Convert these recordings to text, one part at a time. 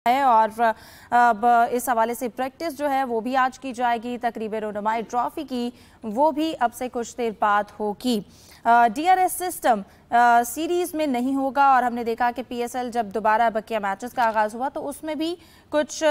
है और अब इस हवाले से प्रैक्टिस जो है वो भी आज की जाएगी। तकरीब रुनमाई ट्रॉफी की वो भी अब से कुछ देर बाद होगी। डीआरएस सिस्टम सीरीज़ में नहीं होगा और हमने देखा कि पीएसएल जब दोबारा बकिया मैचेस का आगाज़ हुआ तो उसमें भी कुछ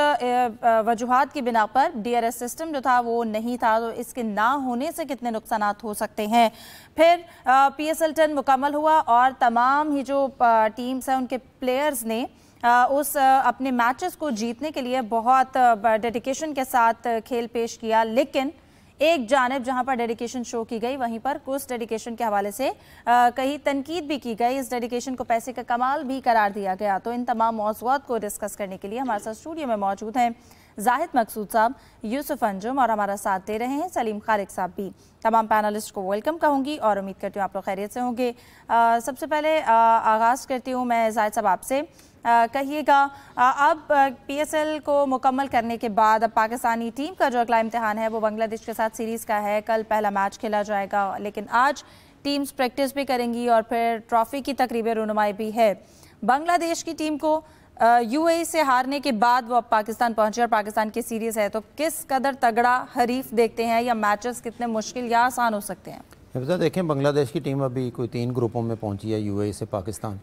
वजूहात की बिना पर डीआरएस सिस्टम जो था वो नहीं था। तो इसके ना होने से कितने नुकसानात हो सकते हैं। फिर पीएसएल 10 मुकम्मल हुआ और तमाम ही जो टीम्स हैं उनके प्लेयर्स ने उस अपने मैचेस को जीतने के लिए बहुत डेडिकेशन के साथ खेल पेश किया। लेकिन एक जानिब जहां पर डेडिकेशन शो की गई वहीं पर उस डेडिकेशन के हवाले से कहीं तनकीद भी की गई। इस डेडिकेशन को पैसे का कमाल भी करार दिया गया। तो इन तमाम मौज़ूआत को डिस्कस करने के लिए हमारे साथ स्टूडियो में मौजूद हैं जाहिद मकसूद साहब, यूसुफ अंजुम और हमारा साथ दे रहे हैं सलीम खालिक साहब भी। तमाम पैनलिस्ट को वेलकम कहूँगी और उम्मीद करती हूँ आप लोग खैरियत से होंगे। सबसे पहले आगाज़ करती हूँ मैं जाहिद साहब आपसे। कहिएगा अब पीएसएल को मुकम्मल करने के बाद अब पाकिस्तानी टीम का जो अगला इम्तिहान है वो बांग्लादेश के साथ सीरीज़ का है। कल पहला मैच खेला जाएगा लेकिन आज टीम्स प्रैक्टिस भी करेंगी और फिर ट्रॉफ़ी की तकरीब रुनमाई भी है। बांग्लादेश की टीम को यूएई से हारने के बाद वो अब पाकिस्तान पहुंचे और पाकिस्तान की सीरीज़ है, तो किस कदर तगड़ा हरीफ देखते हैं या मैचेस कितने मुश्किल या आसान हो सकते हैं? देखें, बांग्लादेश की टीम अभी कोई 3 ग्रुपों में पहुंची है यूएई से पाकिस्तान,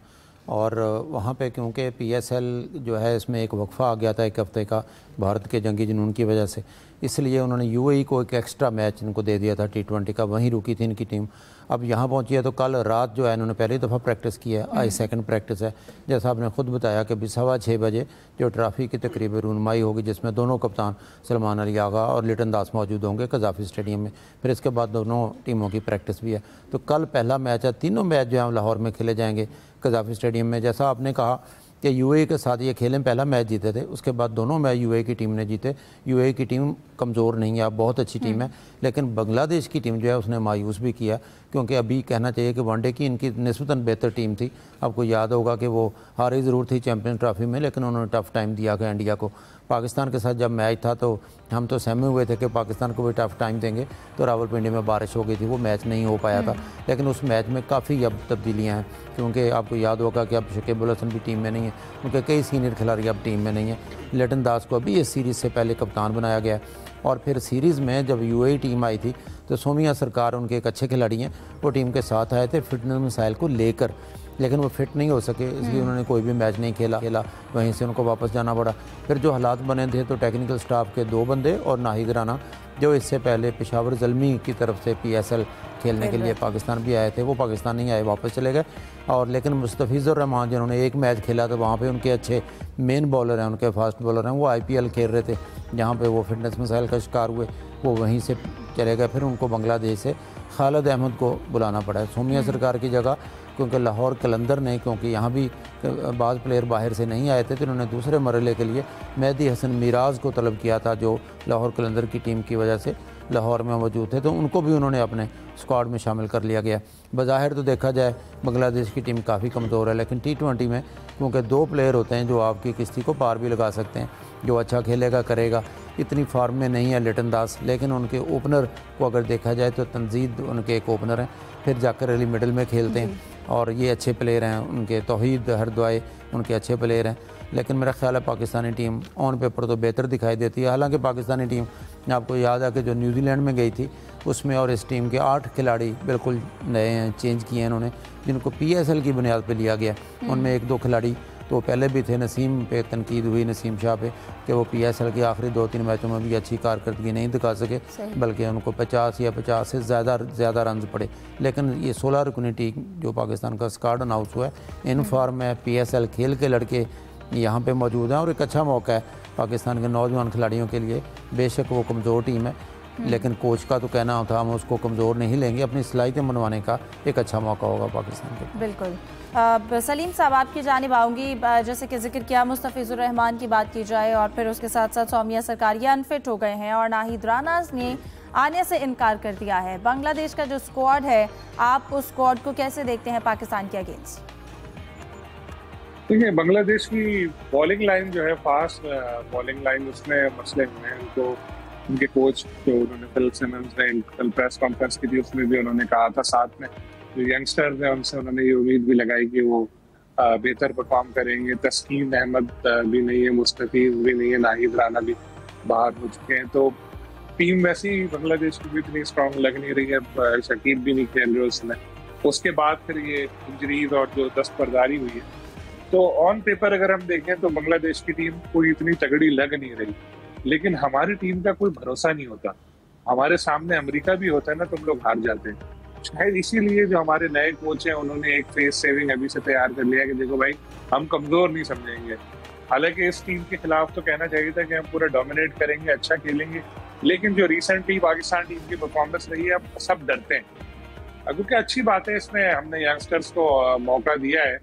और वहाँ पे क्योंकि पीएसएल जो है इसमें एक वक्फा आ गया था 1 हफ्ते का भारत के जंगी जुनून की वजह से, इसलिए उन्होंने यूएई को एक एक्स्ट्रा मैच इनको दे दिया था T20 का। वहीं रुकी थी इनकी टीम। अब यहाँ पहुँची है तो कल रात जो है इन्होंने पहली दफ़ा प्रैक्टिस की है। आज सेकंड प्रैक्टिस है। जैसा आपने खुद बताया कि 6:15 बजे जो ट्रॉफी की तकरीब रुनमाई होगी जिसमें दोनों कप्तान सलमान अली आगा और लिटन दास मौजूद होंगे कज़ाफ़ी स्टेडियम में। फिर इसके बाद दोनों टीमों की प्रैक्टिस भी है। तो कल पहला मैच है। तीनों मैच जो है लाहौर में खेले जाएंगे कज़ाफ़ी स्टेडियम में। जैसा आपने कहा कि यूएई के साथ ये खेलें, पहला मैच जीते थे, उसके बाद दोनों मैच यूएई की टीम ने जीते। यूएई की टीम कमज़ोर नहीं है, अब बहुत अच्छी टीम है, लेकिन बांग्लादेश की टीम जो है उसने मायूस भी किया, क्योंकि अभी कहना चाहिए कि वनडे की इनकी निस्बतन बेहतर टीम थी। आपको याद होगा कि वो हारी ज़रूर थी चैम्पियंस ट्रॉफी में, लेकिन उन्होंने टफ़ टाइम दिया था इंडिया को। पाकिस्तान के साथ जब मैच था तो हम तो सहमे हुए थे कि पाकिस्तान को भी टफ़ टाइम देंगे, तो रावलपिंडी में बारिश हो गई थी, वो मैच नहीं हो पाया था। लेकिन उस मैच में काफ़ी अब तब्दीलियाँ हैं, क्योंकि आपको याद होगा कि अब शकीब अल हसन भी टीम में नहीं है, क्योंकि कई सीनियर खिलाड़ी अब टीम में नहीं है। लिटन दास को अभी इस सीरीज़ से पहले कप्तान बनाया गया। और फिर सीरीज़ में जब यूएई टीम आई थी तो सोमिया सरकार उनके एक अच्छे खिलाड़ी हैं, वो टीम के साथ आए थे फिटनेस मसाइल को लेकर, लेकिन वो फिट नहीं हो सके, इसलिए उन्होंने कोई भी मैच नहीं खेला। वहीं से उनको वापस जाना पड़ा। फिर जो हालात बने थे तो टेक्निकल स्टाफ के 2 बंदे और नाहिद राना जो इससे पहले पेशावर ज़ल्मी की तरफ से पीएसएल खेलने के लिए पाकिस्तान भी आए थे, वो पाकिस्तान नहीं आए, वापस चले गए। और लेकिन मुस्तफ़िज़ुर रहमान जिन्होंने एक मैच खेला था, वहाँ पे उनके अच्छे मेन बॉलर हैं, उनके फास्ट बॉलर हैं, वो आईपीएल खेल रहे थे, जहाँ पे वो फिटनेस मसाइल का शिकार हुए, वो वहीं से चले गए। फिर उनको बांग्लादेश से खालिद अहमद को बुलाना पड़ा है सोमिया सरकार की जगह, क्योंकि लाहौर कलंदर ने, क्योंकि यहाँ भी बाज़ प्लेयर बाहर से नहीं आए थे, तो उन्होंने दूसरे मरहले के लिए मेहदी हसन मिराज को तलब किया था, जो लाहौर कलंदर की टीम की वजह से लाहौर में मौजूद थे, तो उनको भी उन्होंने अपने स्क्वाड में शामिल कर लिया गया। बज़ाहिर तो देखा जाए बांग्लादेश की टीम काफ़ी कमज़ोर है, लेकिन T20 में क्योंकि 2 प्लेयर होते हैं जो आपकी किश्ती को पार भी लगा सकते हैं, जो अच्छा खेलेगा करेगा। इतनी फॉर्म में नहीं है लिटन दास, लेकिन उनके ओपनर को अगर देखा जाए तो तंजीद उनके एक ओपनर हैं, फिर जाकर अली मिडल में खेलते हैं और ये अच्छे प्लेयर हैं। उनके तौहीद हरद्वाई उनके अच्छे प्लेयर हैं, लेकिन मेरा ख्याल है पाकिस्तानी टीम ऑन पेपर तो बेहतर दिखाई देती है। हालांकि पाकिस्तानी टीम, आपको याद है कि जो न्यूजीलैंड में गई थी उसमें और इस टीम के 8 खिलाड़ी बिल्कुल नए हैं, चेंज किए हैं उन्होंने, जिनको पीएसएल की बुनियाद पर लिया गया। उनमें 1-2 खिलाड़ी तो पहले भी थे। नसीम पे तनकीद हुई, नसीम शाह पे, कि वो पीएसएल के आखिरी 2-3 मैचों में भी अच्छी कारकर्दगी नहीं दिखा सके, बल्कि उनको 50 या 50 से ज़्यादा रन पड़े। लेकिन ये 16 रुकनी टीम जो पाकिस्तान का स्क्वाड अनाउंस हुआ है, इन फॉर्म में पीएसएल खेल के लड़के यहाँ पे मौजूद हैं और एक अच्छा मौका है पाकिस्तान के नौजवान खिलाड़ियों के लिए। बेशक वो कमज़ोर टीम है, लेकिन कोच का तो कहना होता हम उसको कमज़ोर नहीं लेंगे, अपनी सलाहियतें मनवाने का एक अच्छा मौका होगा पाकिस्तान के। बिल्कुल। सलीम साहब आपकी जानिब आऊँगी। जैसे कि जिक्र किया मुस्तफ़िज़ुर रहमान की बात की जाए और फिर उसके साथ साथ सोमिया सरकार ये अनफिट हो गए हैं और नाहिद राना ने आने से इनकार कर दिया है। बांग्लादेश का जो स्क्वाड है, आप उस स्क्वाड को कैसे देखते हैं पाकिस्तान के अगेंस्ट? देखिए, बांग्लादेश की बॉलिंग लाइन जो है, फास्ट बॉलिंग लाइन, उसमें मसले हुए हैं। उनको उनके कोच जो उन्होंने फिल सिमंस ने कल प्रेस कॉन्फ्रेंस की थी, उसमें भी उन्होंने कहा था, साथ में जो यंगस्टर्स हैं उनसे उन्होंने ये उम्मीद भी लगाई कि वो बेहतर परफॉर्म करेंगे। तस्कीन अहमद भी नहीं है, मुस्तफीज भी नहीं है, नाहिद राना भी बाहर हो चुके हैं। तो टीम वैसे ही बांग्लादेश की भी इतनी स्ट्रांग लग नहीं रही है। शकीब भी नहीं खेल रहे उसमें। उसके बाद फिर ये इंजरीज और जो दस्तबरदारी हुई है, तो ऑन पेपर अगर हम देखें तो बांग्लादेश की टीम कोई इतनी तगड़ी लग नहीं रही। लेकिन हमारी टीम का कोई भरोसा नहीं होता। हमारे सामने अमेरिका भी होता है ना, तो हम लोग हार जाते हैं। शायद इसीलिए जो हमारे नए कोच हैं उन्होंने एक फेस सेविंग अभी से तैयार कर लिया कि देखो भाई, हम कमजोर नहीं समझेंगे। हालांकि इस टीम के खिलाफ तो कहना चाहिए था कि हम पूरा डोमिनेट करेंगे, अच्छा खेलेंगे, लेकिन जो रिसेंटली पाकिस्तान टीम की परफॉर्मेंस रही है, अब सब डरते हैं। क्योंकि अच्छी बात है, इसमें हमने यंगस्टर्स को मौका दिया है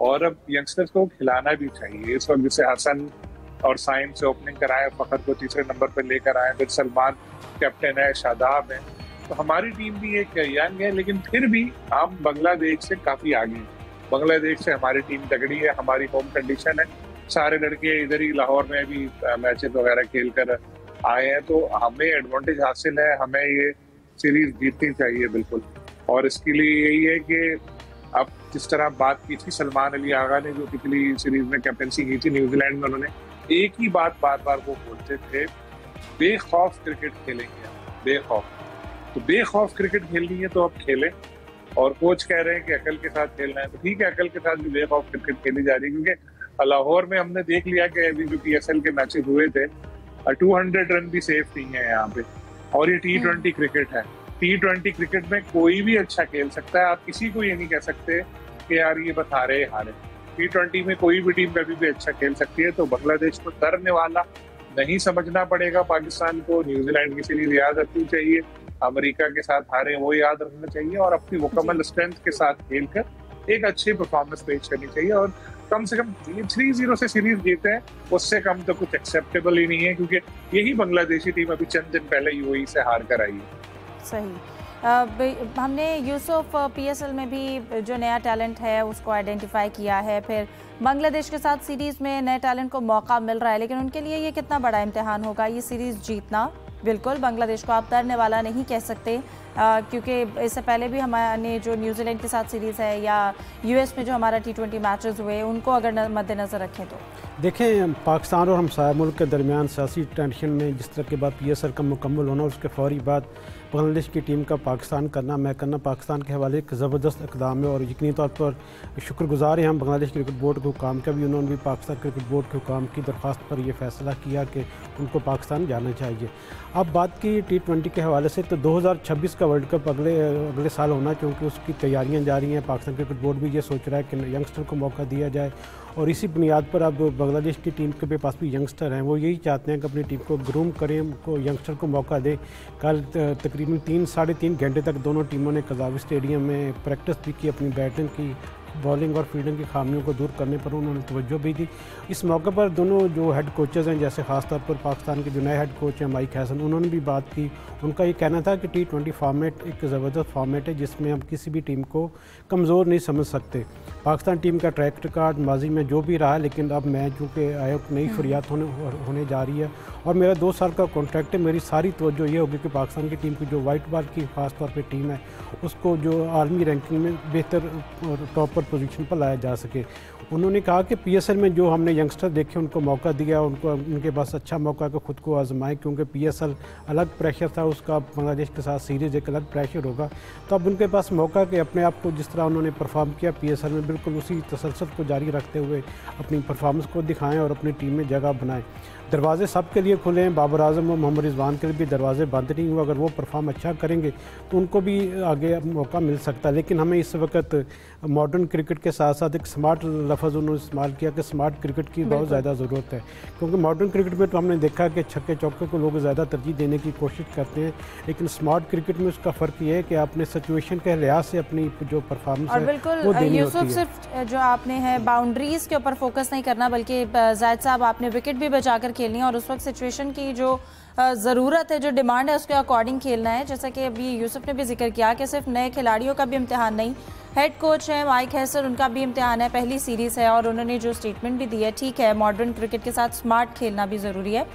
और अब यंगस्टर्स को खिलाना भी चाहिए। इस वक्त जैसे हसन और साइम से ओपनिंग कराए, फखर को तीसरे नंबर पर लेकर आए, फिर सलमान कैप्टन है, शादाब है। तो हमारी टीम भी एक यंग है, लेकिन फिर भी हम बांग्लादेश से काफी आगे हैं। बांग्लादेश से हमारी टीम तगड़ी है, हमारी होम कंडीशन है, सारे लड़के इधर ही लाहौर में भी मैचेस वगैरह खेल कर आए हैं। तो हमें एडवांटेज हासिल है, हमें ये सीरीज जीतनी चाहिए बिल्कुल। और इसके लिए यही है कि अब जिस तरह बात की थी सलमान अली आगा ने, जो पिछली सीरीज में कैप्टनसी की थी न्यूजीलैंड में, उन्होंने एक ही बात बार बार वो बोलते थे, बेखौफ क्रिकेट खेलेंगे, बेखौफ। तो बेखौफ क्रिकेट खेलनी है तो अब खेलें। और कोच कह रहे हैं कि अकल के साथ खेलना है, तो ठीक है, अकल के साथ भी बेखौफ क्रिकेट खेली जा रही है। क्योंकि लाहौर में हमने देख लिया कि अभी जो PSL के मैचेस हुए थे, 200 रन भी सेफ नहीं है यहाँ पे। और ये T20 क्रिकेट है। T20 क्रिकेट में कोई भी अच्छा खेल सकता है। आप किसी को ये नहीं कह सकते कि यार ये बस हारे हारे। T20 में कोई भी टीम कभी भी अच्छा खेल सकती है। तो बांग्लादेश को डरने वाला नहीं समझना पड़ेगा पाकिस्तान को। न्यूजीलैंड की सीरीज याद रखनी चाहिए, अमेरिका के साथ हारे वो याद रखना चाहिए, और अपनी मुकम्मल स्ट्रेंथ के साथ खेलकर एक अच्छी परफॉर्मेंस पेश करनी चाहिए। और कम से कम 3-0 से सीरीज जीते हैं, उससे कम तो कुछ एक्सेप्टेबल ही नहीं है, क्योंकि यही बांग्लादेशी टीम अभी चंद दिन पहले UAE से हार कर आई है। सही। हमने यूसुफ PSL में भी जो नया टैलेंट है उसको आइडेंटिफाई किया है। फिर बांग्लादेश के साथ सीरीज़ में नए टैलेंट को मौका मिल रहा है, लेकिन उनके लिए ये कितना बड़ा इम्तिहान होगा ये सीरीज़ जीतना। बिल्कुल बांग्लादेश को आप तैरने वाला नहीं कह सकते, क्योंकि इससे पहले भी हमारे जो न्यूजीलैंड के साथ सीरीज़ है या US में जो हमारा T20 मैचेस हुए, उनको अगर मद्देनज़र रखें तो देखें, पाकिस्तान और हमसाया मुल्क के दरमियान सियासी टेंशन में जिस तरह के बाद PSL का मुकम्मल होना, उसके फौरी बाद बांग्लादेश की टीम का पाकिस्तान करना, मैं करना पाकिस्तान के हवाले एक ज़बरदस्त इक़दाम है। और यकीनी तौर पर शुक्रगुजार हैं हम बांग्लादेश क्रिकेट बोर्ड के हुकाम का भी। उन्होंने भी पाकिस्तान क्रिकेट बोर्ड के हुकाम की दरख्वास्त पर यह फ़ैसला किया कि उनको पाकिस्तान जाना चाहिए। अब बात की T20 के हवाले से, तो 2026 का वर्ल्ड कप अगले साल होना, क्योंकि उसकी तैयारियाँ जारी हैं। पाकिस्तान क्रिकेट बोर्ड भी ये सोच रहा है कि यंगस्टर को मौका दिया जाए, और इसी बुनियाद पर अब बांग्लादेश की टीम के पास भी यंगस्टर हैं। वो यही चाहते हैं कि अपनी टीम को ग्रूम करें, उनको यंगस्टर को मौका दें। कल तकरीबन 3-3.5 घंटे तक दोनों टीमों ने कज़ावी स्टेडियम में प्रैक्टिस भी की, अपनी बैटिंग की, बॉलिंग और फील्डिंग की खामियों को दूर करने पर उन्होंने तवज्जो भी दी। इस मौके पर दोनों जो हेड कोचेज़ हैं, जैसे ख़ासतौर पर पाकिस्तान के जो नए हेड कोच हैं माइक हैसन, उन्होंने भी बात की। उनका ये कहना था कि T20 फॉर्मेट एक ज़बरदस्त फॉर्मेट है, जिसमें हम किसी भी टीम को कमज़ोर नहीं समझ सकते। पाकिस्तान टीम का ट्रैक रिकॉर्ड माजी में जो भी रहा है, लेकिन अब मैच चूँकि आयोग नई फरियाद होने जा रही है, और मेरा 2 साल का कॉन्ट्रैक्ट है, मेरी सारी तवज्जो ये होगी कि पाकिस्तान की टीम की जो वाइट बॉल की ख़ास तौर पर टीम है, उसको जो आलमी रैंकिंग में बेहतर टॉप पर पोजीशन पर लाया जा सके। उन्होंने कहा कि PSL में जो हमने यंगस्टर देखे, उनको मौका दिया, उनके पास अच्छा मौका कि खुद को आजमाएं, क्योंकि PSL अलग प्रेशर था उसका, बांग्लादेश के साथ सीरीज़ एक अलग प्रेशर होगा। तो अब उनके पास मौका कि अपने आप को जिस तरह उन्होंने परफॉर्म किया PSL में, बिल्कुल उसी तसलसल को जारी रखते हुए अपनी परफॉर्मेंस को दिखाएँ और अपनी टीम में जगह बनाएँ। दरवाजे सब के लिए खुले हैं, बाबर आजम और मोहम्मद रिजवान के लिए भी दरवाजे बंद नहीं हुए। अगर वो परफॉर्म अच्छा करेंगे तो उनको भी आगे मौका मिल सकता है। लेकिन हमें इस वक्त मॉडर्न क्रिकेट के साथ साथ एक स्मार्ट लफ्ज़ उन्होंने इस्तेमाल किया कि स्मार्ट क्रिकेट की बहुत ज़्यादा ज़रूरत है, क्योंकि मॉडर्न क्रिकेट में तो हमने देखा कि छक्के चौके को लोग ज़्यादा तरजीह देने की कोशिश करते हैं, लेकिन स्मार्ट क्रिकेट में उसका फ़र्क ये है कि आपने सिचुएशन के लिहाज से अपनी जो परफॉर्मेंस है वो देनी होती है। सिर्फ जो आपने है बाउंड्रीज़ के ऊपर फोकस नहीं करना, बल्कि जायद साहब आपने विकेट भी बचा कर खेलनी है, और उस वक्त सिचुएशन की जो ज़रूरत है, जो डिमांड है, उसके अकॉर्डिंग खेलना है। जैसा कि अभी यूसुफ ने भी जिक्र किया कि सिर्फ नए खिलाड़ियों का भी इम्तिहान नहीं, हेड कोच है माइक हैसन, उनका भी इम्तिहान है, पहली सीरीज़ है, और उन्होंने जो स्टेटमेंट भी दी है, ठीक है मॉडर्न क्रिकेट के साथ स्मार्ट खेलना भी ज़रूरी है।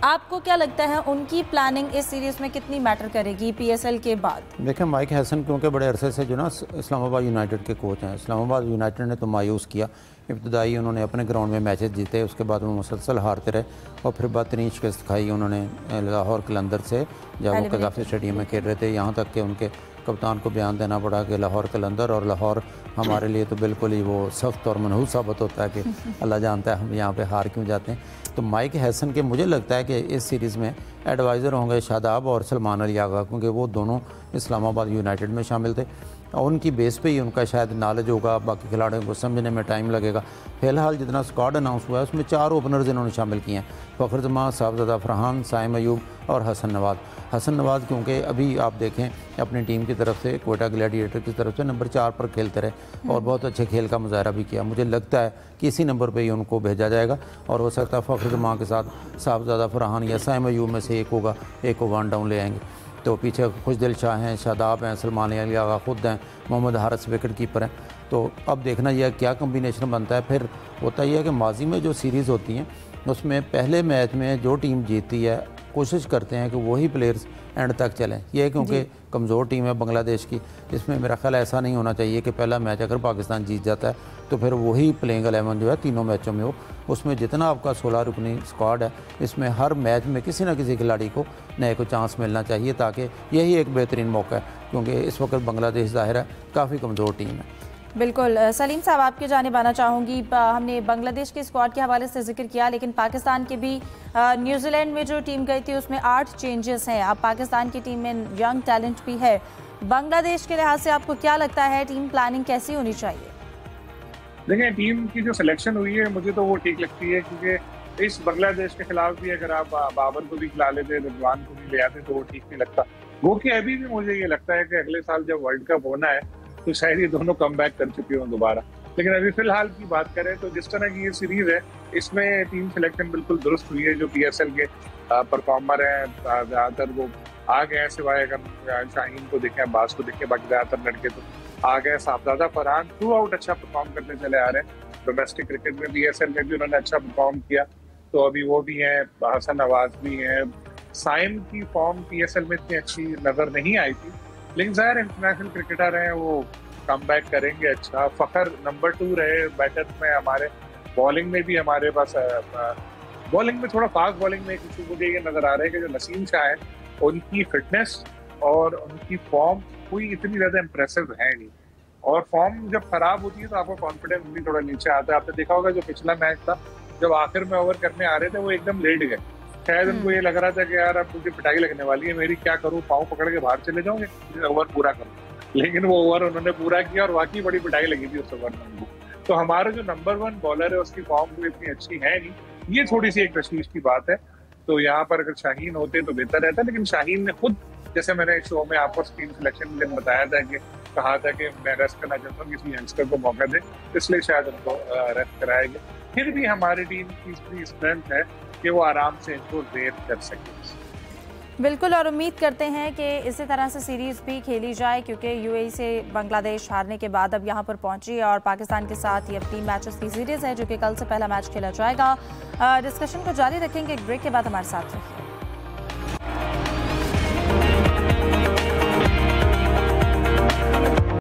आपको क्या लगता है उनकी प्लानिंग इस सीरीज में कितनी मैटर करेगी PSL के बाद? देखें, माइक हैसन क्योंकि बड़े अरसे से जो ना इस्लामाबाद यूनाइटेड के कोच हैं, इस्लामाबाद यूनाइटेड ने तो मायूस किया। इब्तदाई उन्होंने अपने ग्राउंड में मैचेस जीते, उसके बाद वो मुसलसल हारते रहे और फिर बदतरीन शिकस्त खाई उन्होंने लाहौर कलंदर से, जब वो कज़ाफ़ी स्टेडियम में खेल रहे थे। यहाँ तक कि उनके कप्तान को बयान देना पड़ा कि लाहौर कलंदर और लाहौर हमारे लिए तो बिल्कुल ही वो सख्त और मनहूस साबित होता है कि अल्लाह जानता है हम यहाँ पे हार क्यों जाते हैं। तो माइक हैसन के मुझे लगता है कि इस सीरीज़ में एडवाइज़र होंगे शादाब और सलमान अली आगा, क्योंकि वो दोनों इस्लामाबाद यूनाइटेड में शामिल थे और उनकी बेस पे ही उनका शायद नॉलेज होगा। बाकी खिलाड़ियों को समझने में टाइम लगेगा। फ़िलहाल जितना स्क्वाड अनाउंस हुआ है उसमें 4 ओपनर्स इन्होंने शामिल किए हैं, फ़खर जमान, साहबजादा फरहान, साइम अयूब और हसन नवाज। हसन नवाज क्योंकि अभी आप देखें अपनी टीम की तरफ से, कोयटा ग्लैडिएटर की तरफ से नंबर 4 पर खेलते रहे और बहुत अच्छे खेल का मुजाहरा भी किया। मुझे लगता है कि इसी नंबर पर ही उनको भेजा जाएगा और हो सकता है फ़खर जमान के साथ साहबजादा फरहान या साइम अयूब में से एक होगा, एक को 1 डाउन ले आएंगे। तो पीछे खुशदिल शाह हैं, शादाब हैं, सलमान अली आगा खुद हैं, मोहम्मद हारिस विकेट कीपर हैं। तो अब देखना यह क्या कम्बिनेशन बनता है। फिर होता यह है कि माजी में जो सीरीज़ होती हैं उसमें पहले मैच में जो टीम जीतती है कोशिश करते हैं कि वही प्लेयर्स एंड तक चलें। यह क्योंकि कमज़ोर टीम है बांग्लादेश की, इसमें मेरा ख्याल ऐसा नहीं होना चाहिए कि पहला मैच अगर पाकिस्तान जीत जाता है तो फिर वही प्लेइंग 11 जो है तीनों मैचों में हो। उसमें जितना आपका 16 रुकनी स्क्वाड है, इसमें हर मैच में किसी न किसी खिलाड़ी को नए को चांस मिलना चाहिए, ताकि यही एक बेहतरीन मौका है, क्योंकि इस वक्त बांग्लादेश ज़ाहिर है काफ़ी कमज़ोर टीम है। बिल्कुल सलीम साहब, आपके जानिब आना चाहूँगी। हमने बांग्लादेश के स्क्वाड के हवाले से जिक्र किया, लेकिन पाकिस्तान के भी न्यूजीलैंड में जो टीम गई थी उसमें 8 चेंजेस हैं। अब पाकिस्तान की टीम में यंग टैलेंट भी है। बांग्लादेश के लिहाज से आपको क्या लगता है टीम प्लानिंग कैसी होनी चाहिए? देखिए, टीम की जो सिलेक्शन हुई है मुझे तो वो ठीक लगती है, क्योंकि इस बांग्लादेश के खिलाफ भी अगर आप बाबर को भी खिला लेते, रिजवान को भी ले आते तो वो ठीक नहीं लगता। वो कि अभी भी मुझे ये लगता है कि अगले साल जब वर्ल्ड कप होना है तो शायद ये दोनों कम बैक कर चुके हों दोबारा। लेकिन अभी फिलहाल की बात करें तो जिस तरह की ये सीरीज है इसमें टीम सिलेक्शन बिल्कुल दुरुस्त हुई है। जो PSL के परफॉर्मर हैं ज़्यादातर वो आ गए हैं, सिवाय अगर शाहीन को देखें, अब्बास को देखें, बाकी ज़्यादातर लड़के तो आ गए। साहबजादा फरहान थ्रू आउट अच्छा परफॉर्म करते चले आ रहे हैं। डोमेस्टिक क्रिकेट में PSL में भी उन्होंने अच्छा परफॉर्म किया, तो अभी वो भी हैं। हसन नवाज भी हैं। साइम की फॉर्म PSL में इतनी अच्छी नज़र नहीं आई थी, लेकिन ज़ाहिर इंटरनेशनल क्रिकेटर हैं, वो कम बैक करेंगे अच्छा। फ़खर नंबर 2 रहे बैटर में हमारे। बॉलिंग में भी हमारे पास बॉलिंग में थोड़ा फास्ट बॉलिंग में एक इशू मुझे ये नज़र आ रहा है कि जो नसीम शाह है उनकी फिटनेस और उनकी फॉर्म कोई इतनी ज़्यादा इंप्रेसिव है नहीं, और फॉर्म जब खराब होती है तो आपको कॉन्फिडेंस भी थोड़ा नीचे आता है। आपने देखा होगा जो पिछला मैच था, जब आखिर में ओवर करने आ रहे थे वो एकदम लेट गए। शायद उनको ये लग रहा था कि यार अब मुझे पिटाई लगने वाली है मेरी, क्या करूँ, पाँव पकड़ के बाहर चले जाऊंगे, ओवर पूरा करूँ। लेकिन वो ओवर उन्होंने पूरा किया और वाकई बड़ी पिटाई लगी थी उस ओवर में उनको। तो हमारा जो नंबर 1 बॉलर है उसकी फॉर्म कोई इतनी अच्छी है नहीं, ये थोड़ी सी एक तशवीश की बात है। तो यहाँ पर अगर शाहीन होते तो बेहतर रहता, लेकिन शाहीन ने खुद, जैसे मैंने शो में आपको टीम सिलेक्शन के दिन बताया था कि कहा था कि मैं रेस्ट करना चाहता हूँ, किसी यंगस्टर को मौका दे, इसलिए शायद उनको रेस्ट कराएंगे। फिर भी हमारी टीम की इतनी स्ट्रेंथ है कि वो आराम से इनको रेट कर सके। बिल्कुल, और उम्मीद करते हैं कि इसी तरह से सीरीज़ भी खेली जाए, क्योंकि UAE से बांग्लादेश हारने के बाद अब यहाँ पर पहुंची और पाकिस्तान के साथ ये 3 मैचेस की सीरीज़ है, जो कि कल से पहला मैच खेला जाएगा। डिस्कशन को जारी रखेंगे, एक ब्रेक के बाद हमारे साथ रहिए।